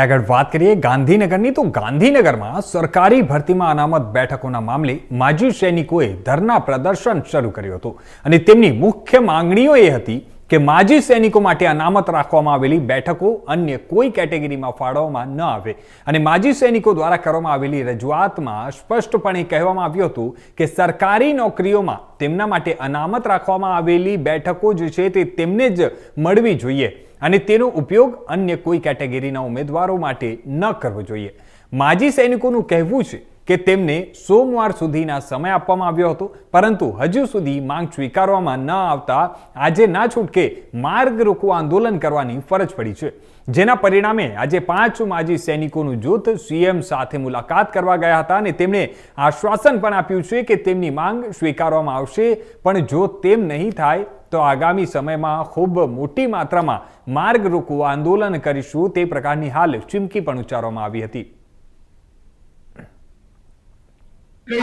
આગળ વાત કરીએ ગાંધીનગરની તો ગાંધીનગરમાં સરકારી ભરતીમાં અનામત બેઠકોના મામલે માજી સૈનિકોએ ધરના પ્રદર્શન શરૂ કર્યું હતું અને તેમની મુખ્ય માંગણીઓ એ હતી કે માજી સૈનિકો માટે અનામત રાખવામાં આવેલી બેઠકો અન્ય કોઈ કેટેગરીમાં ફાળવવામાં ન આવે અને માજી સૈનિકો દ્વારા કરવામાં આવેલી રજૂઆતમાં સ્પષ્ટપણે કહેવામાં આવ્યું હતું કે સરકારી નોકરીઓમાં તેમના માટે અનામત રાખવામાં આવેલી બેઠકો જે છે તે તેમને જ મળવી જોઈએ અને તેનો ઉપયોગ અન્ય કોઈ કેટેગરીના ઉમેદવારો માટે ન કરવો જોઈએ। માજી સૈનિકોનું કહેવું છે કે તેમને સોમવાર સુધીના સમય આપવામાં આવ્યો હતો, પરંતુ હજુ સુધી માંગ સ્વીકારવામાં ન આવતા આજે ના છૂટકે માર્ગ રોકો આંદોલન કરવાની ફરજ પડી છે, જેના પરિણામે આજે 5 માજી સૈનિકોનું જૂથ સીએમ સાથે મુલાકાત કરવા ગયા હતા અને તેમણે આશ્વાસન પણ આપ્યું છે કે તેમની માંગ સ્વીકારવામાં આવશે, પણ જો તેમ નહીં થાય તો આગામી સમયમાં ખૂબ મોટી માત્રામાં માર્ગ રોકો આંદોलन કરીશું, તે પ્રકારની હાલ ચીમકી પણ ઉચ્ચારવામાં આવી હતી।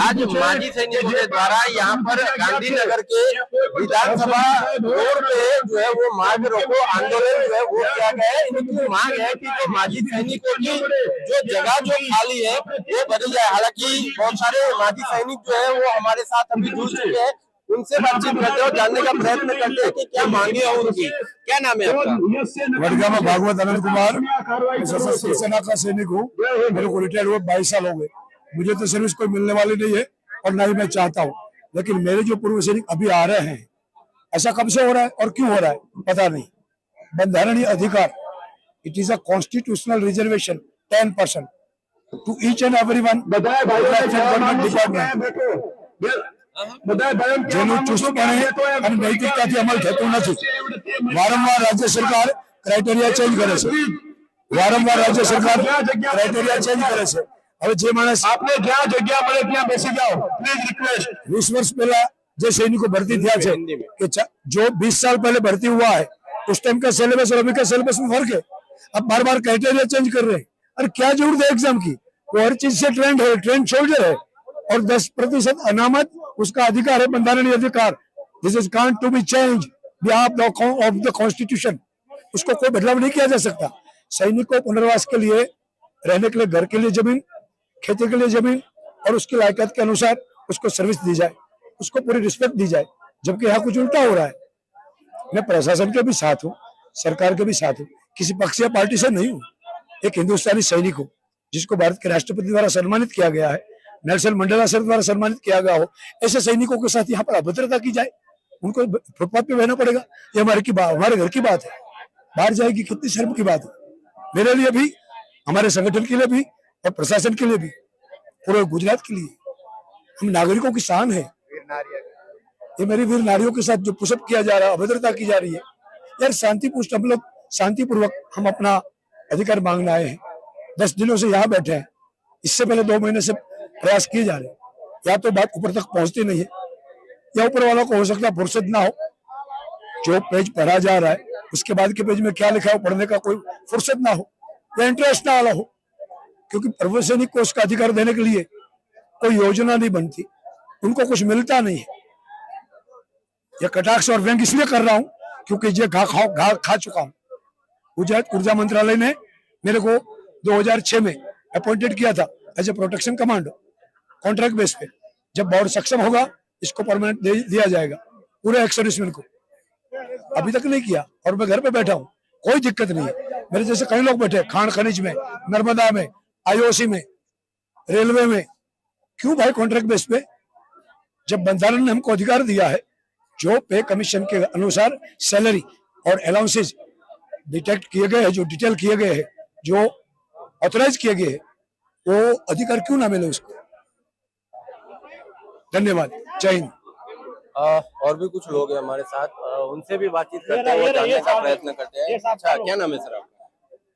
आज माजी सैनिकों के द्वारा यहाँ पर गांधीनगर के विधानसभा रोड पे जो है वो मार्ग रोको आंदोलन जो है वो किया गया है। इनकी मांग है कि जो माजी सैनिकों की जो जगह जो खाली है वो बदल जाए। हालांकि बहुत सारे माजी सैनिक जो है वो हमारे साथ अभी जुड़ चुके हैं, उनसे बातचीत करते हैं और जानने का प्रयत्न करते हैं कि क्या मांगे है उनकी। क्या नाम है आपका? वडगामा भागवत आनंद कुमार, सशस्त्र सेना का सैनिक हूँ। मेरे को रिटायर हुए 22 साल हो गए। मुझे तो सर्विस कोई मिलने वाली नहीं है और ना ही मैं चाहता हूँ, लेकिन मेरे जो पूर्व सैनिक अभी आ रहे हैं, ऐसा कब से हो रहा है और क्यों हो रहा है पता नहीं। बंधारणीय अधिकार, it is a constitutional reservation 10% to each and everyone department જેનું ચુસ્તપણે અને નૈતિકતાથી અમલ થતો નથી। વારંવાર રાજ્ય સરકાર ક્રાઇટેરિયા ચેન્જ કરે છે, વારંવાર રાજ્ય સરકાર ક્રાઇટેરિયા ચેન્જ કરે છે। હવે જે માણસ આપને જ્યાં જગ્યા મળે ત્યાં બેસી જાઓ, પ્લીઝ રિક્વેસ્ટ। 20 वर्ष पहला जो सैनिकों भर्ती किया है कि जो 20 साल पहले भर्ती हुआ है उस टाइम का सिलेबस और अभी का सिलेबस में फर्क है। अब बार बार क्राइटेरिया चेंज कर रहे हैं। अरे क्या जरूरत है एग्जाम की? वो हर चीज से ट्रेंड है, ट्रेंड सोल्जर है और 10% अनामत उसका अधिकार है, बंधारणीय अधिकार। This is can't to be change behalf of the constitution. उसको कोई बदलाव नहीं किया जा सकता। सैनिक को पुनर्वास के लिए, रहने के लिए घर के लिए जमीन, खेती के लिए जमीन और उसकी लायकात के अनुसार उसको सर्विस दी जाए, उसको पूरी रिस्पेक्ट दी जाए। जबकि यहाँ कुछ उल्टा हो रहा है। मैं प्रशासन के भी साथ हूँ, सरकार के भी साथ हूँ, किसी पक्ष या पार्टी से नहीं हूँ। एक हिंदुस्तानी सैनिक हूँ जिसको भारत के राष्ट्रपति द्वारा सम्मानित किया गया है, नेल्सन मंडेला सर द्वारा सम्मानित किया गया हो। ऐसे सैनिकों के साथ यहाँ पर अभद्रता की जाए, उनको फुटपाथ पे बहना पड़ेगा, ये हमारे घर की बात है। बाहर जाएगी कितनी शर्म की बात है। मेरे लिए भी, हमारे संगठन के लिए भी और प्रशासन के लिए भी, पूरे गुजरात के लिए हम नागरिकों की शान है। ये मेरी वीर नारियों के साथ जो पुशअप किया जा रहा है, अभद्रता की जा रही है, यार शांतिपूर्ण हम लोग शांतिपूर्वक हम अपना अधिकार मांगने आए हैं। 10 दिनों से यहाँ बैठे हैं, इससे पहले 2 महीने से प्रयास किए जा रहे हैं। या तो बात ऊपर तक पहुंचती नहीं है, या ऊपर वालों को हो सकता है फुर्सत ना हो। जो पेज पढ़ा जा रहा है उसके बाद के पेज में क्या लिखा है पढ़ने का कोई फुर्सत ना हो या इंटरेस्ट ना वाला हो, क्योंकि पूर्व सैनिक को उसका अधिकार देने के लिए कोई योजना नहीं बनती, उनको कुछ मिलता नहीं है। यह कटाक्ष और व्यंग इसलिए कर रहा हूं क्योंकि ये घा खा चुका हूं। गुजरात ऊर्जा मंत्रालय ने मेरे को 2006 में अपॉइंटेड किया था as a protection commando, contract base पे। जब बोर्ड सक्षम होगा इसको परमानेंट दिया जाएगा पूरे एक्स सर्विसमैन को। अभी तक नहीं किया और मैं घर पे बैठा हूँ, कोई दिक्कत नहीं है। मेरे जैसे कई लोग बैठे खान खनिज में, नर्मदा में, आईओसी में, रेलवे में। क्यों भाई कॉन्ट्रैक्ट बेस पे? जब बंधारण ने हमको अधिकार दिया है, जो पे कमीशन के अनुसार सैलरी और अलाउंसेज डिटेक्ट किए गए हैं, जो डिटेल किए गए हैं, जो ऑथराइज किए गए हैं, वो अधिकार क्यों ना मिले उसको? धन्यवाद, जय हिंद। और भी कुछ लोग हैं हमारे साथ, उनसे भी बातचीत करते हैं, वो जानने का प्रयत्न करते हैं। अच्छा, क्या नाम है सर आपका?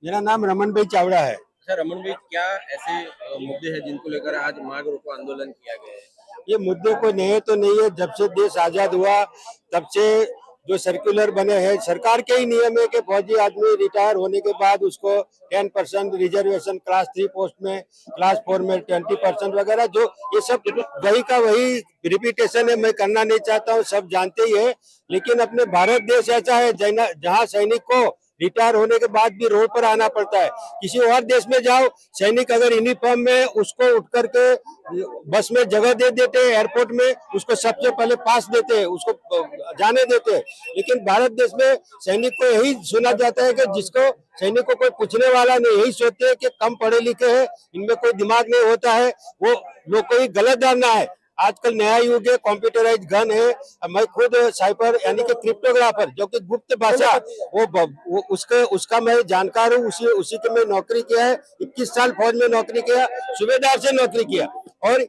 मेरा नाम रमन भाई चावड़ा है। अच्छा रमन भाई, क्या ऐसे मुद्दे हैं जिनको लेकर आज मार्ग रोको आंदोलन किया गया है? ये मुद्दे कोई नए तो नहीं है। जब से देश आजाद हुआ तब से जो सर्कुलर बने हैं, सरकार के ही नियम है कि फौजी आदमी रिटायर होने के बाद उसको 10% रिजर्वेशन क्लास 3 पोस्ट में, क्लास 4 में 20% वगैरह, जो ये सब वही का वही रिपीटेशन है। मैं करना नहीं चाहता हूँ, सब जानते ही है। लेकिन अपने भारत देश ऐसा है जहाँ सैनिक को रिटायर होने के बाद भी रोड पर आना पड़ता है। किसी और देश में जाओ, सैनिक अगर यूनिफॉर्म में उसको उठ करके बस में जगह दे देते हैं, एयरपोर्ट में उसको सबसे पहले पास देते हैं, उसको जाने देते हैं। लेकिन भारत देश में सैनिक को यही सुना जाता है कि जिसको सैनिक को कोई पूछने वाला नहीं, यही सोचते हैं कि कम पढ़े लिखे हैं, इनमें कोई दिमाग नहीं होता है। वो लोग को ही गलत धारणा है। आजकल नया युग है, कंप्यूटराइज गन है। मैं खुद साइबर यानी कि क्रिप्टोग्राफर जो कि गुप्त भाषा वो उसका मैं जानकार हूँ। उसी के मैं नौकरी किया है। 21 साल फौज में नौकरी किया, सूबेदार से नौकरी किया और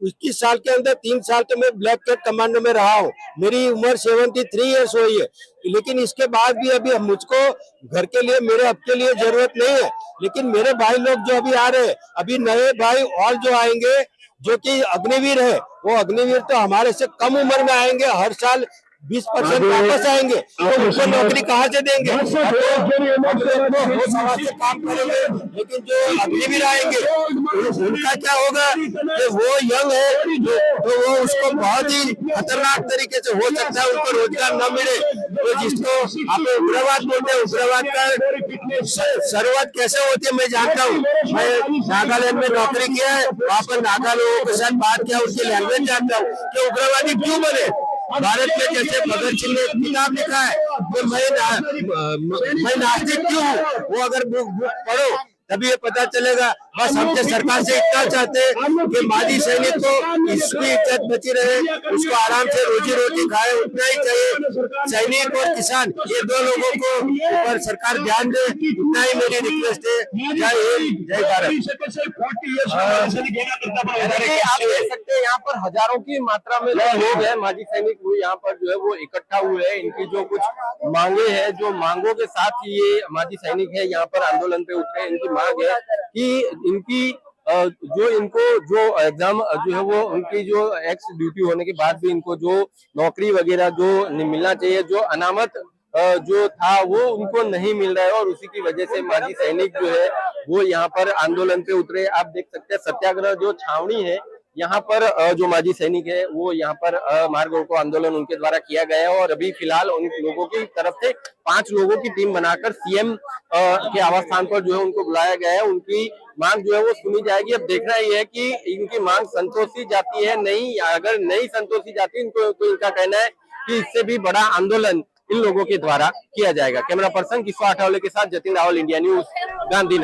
21 साल के अंदर 3 साल तो मैं ब्लैक कैट कमांडो में रहा हूँ। मेरी उम्र 73 ईयर्स हुई है, लेकिन इसके बाद भी अभी मुझको घर के लिए, मेरे अब के लिए जरूरत नहीं है। लेकिन मेरे भाई लोग जो अभी आ रहे हैं, अभी नए भाई और जो आएंगे जो कि अग्निवीर है, वो अग्निवीर तो हमारे से कम उम्र में आएंगे, हर साल 20% वापस आएंगे, तो उनको नौकरी कहाँ से देंगे? वो समाज से काम करेंगे, लेकिन जो अग्निवीर आएंगे उनका क्या होगा कि वो यंग है तो वो उसको बहुत ही खतरनाक तरीके से हो सकता है उनको रोजगार न मिले। तो जिसको आप उग्रवाद बोलते हैं, उग्रवाद का शुरुआत कैसे होती है मैं जानता हूँ। मैं नागालैंड में नौकरी किया है, वहाँ पर नागा लोगों के साथ बात किया, उनकी लैंग्वेज जानता हूँ कि उग्रवादी क्यों बने। भारत में जैसे भगत सिंह ने किताब लिखा है तो मैं नास्तिक क्यों हूँ, वो अगर बुक पढ़ो तभी ये पता चलेगा। बस हम सरकार से इतना चाहते हैं कि माजी सैनिक को इसकी इज्जत बची रहे, उसको आराम से रोजी रोटी खाए, उतना ही चाहिए। सैनिक और किसान ये दो लोगों को ऊपर सरकार ध्यान दे, उतना ही मेरी रिक्वेस्ट है। जय हिंद, जय भारत। देखिए, आप देख सकते हैं यहाँ पर हजारों की मात्रा में जो लोग हैं, माजी सैनिक वो यहाँ पर जो है वो इकट्ठा हुए हैं। इनकी जो कुछ मांगे हैं, जो मांगों के साथ ही ये माजी सैनिक है यहाँ पर आंदोलन पे उतरे। इनकी मांग है कि इनकी जो इनको जो एग्जाम जो है वो उनकी जो एक्स ड्यूटी होने के बाद भी इनको जो नौकरी वगैरह जो मिलना चाहिए, जो अनामत जो था वो उनको नहीं मिल रहा है और उसी की वजह से माजी सैनिक जो है वो यहाँ पर आंदोलन पे उतरे। आप देख सकते हैं सत्याग्रह जो छावनी है यहाँ पर जो माजी सैनिक है वो यहाँ पर मार्ग रोको आंदोलन उनके द्वारा किया गया है और अभी फिलहाल उन लोगों की तरफ से 5 लोगों की टीम बनाकर सीएम के आवास स्थान पर जो है उनको बुलाया गया है। उनकी मांग जो है वो सुनी जाएगी। अब देखना ये है कि इनकी मांग संतोषी जाती है नहीं, अगर नहीं संतोषी जाती इनको तो इनका कहना है कि इससे भी बड़ा आंदोलन इन लोगों के द्वारा किया जाएगा। कैमरा पर्सन किशोर आठवले के साथ जतिन रावल, इंडिया न्यूज, गांधीनगर।